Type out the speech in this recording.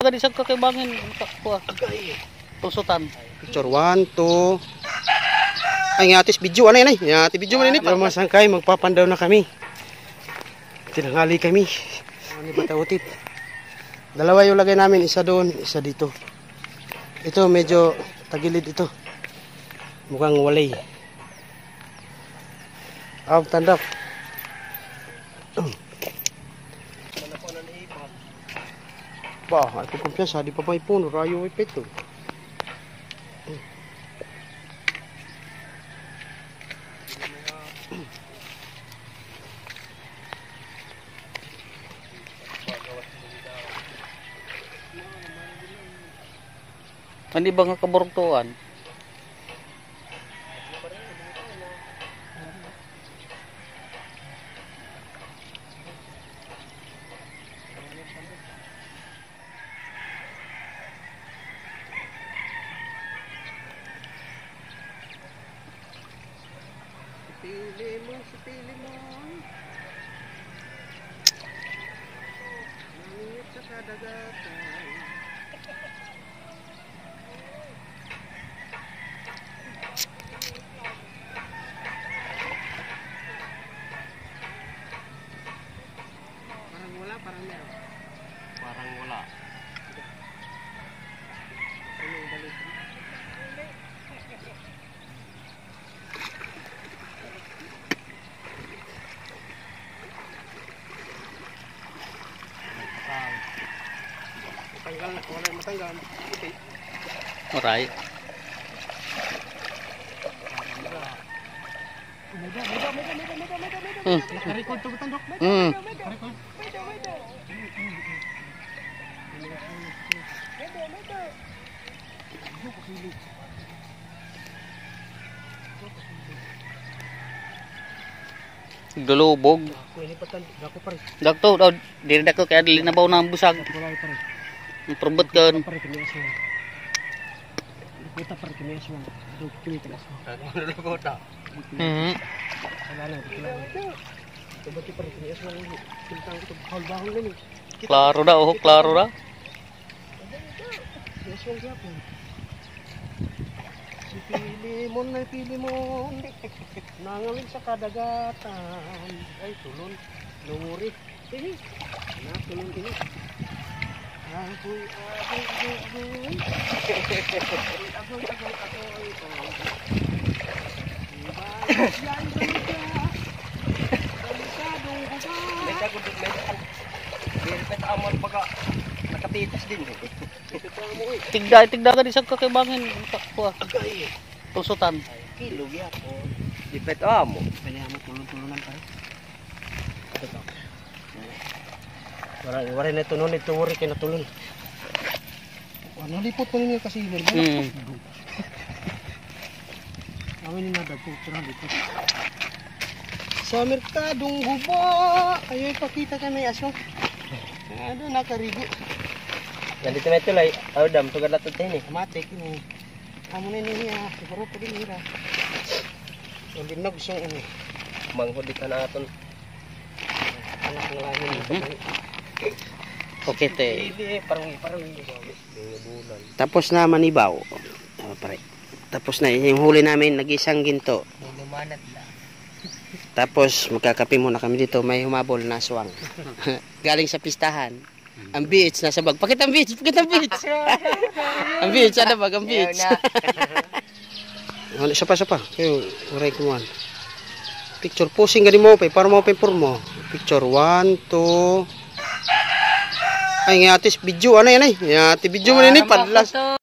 ka di sa kakibangin. Kuha. Tusutan. Picture 1, 2. Ay nga atis video ano yan ay. Nga atis video man ini. Pero masangkay magpapandaw na kami. Tinangali kami. Ano ba tawutit? Dalawa yung lagay namin, isa doon, isa dito. Ito medyo tagilid ito. Mukhang walay. Tandap. Ba, ay kumpiyansa, di pa may puno, rayo may peto. Hindi ba nga kabortuan? Pili mo. Nangit sa kadagatan. Parang wala, parang meron. Parang wala. Ano yung balik? Matanggal na, wala yung matanggal. Okay. Alright. Naka-record to batang dok. Naka-record. Dulubog. Dakto daw dili dako kaya dili na baw na busag. Probot kan. Kita par kini aswang. Dog kini telas. Kota. Coba par kini aswang tentang itu hal bahul ni. Klaro dah, oh klaro dah. Aswang siapa? Pili mo. Nangalin sa kadagatan. Ay tulon. Lumuri. Na tulon ini. Agoy. Nakatitas din. Tigda ka di sa kakibangin. Kuha. Tusutan. Kilog ya po. Dipet amo. Kaya mo tulon-tulonan pa. Wala na ito nun, ito wari kayo natulon. Ano, lipot mo niya kasi yun. Amin na nadago, pura lipot. Sa merkadong guba, ayaw ipakita ka may asong. Ano, nakarigo. Nandito na ito lang, dam, tugad na ito tayo Matik ini. Amo na niya, siguro pa din nila. Hindi na gusto ini. Manghod ka na aton. Anak ng langin. Okay, te. Parang. Tapos na manibaw. Tapos na yung huli namin, nag-isang ginto. Tapos magkakape muna kami dito, may humabol na aswang. Galing sa pistahan. Ang beach nasa bag. Pakita ang beach. Ang beach, ada bag ang beach. Isa pa. Kayo, uray kumuhan. Picture posing gani mo pa, para mo pa mo. Picture 1, 2. Ay nga atis video ano yan ay. Nga atis video man ini padlas.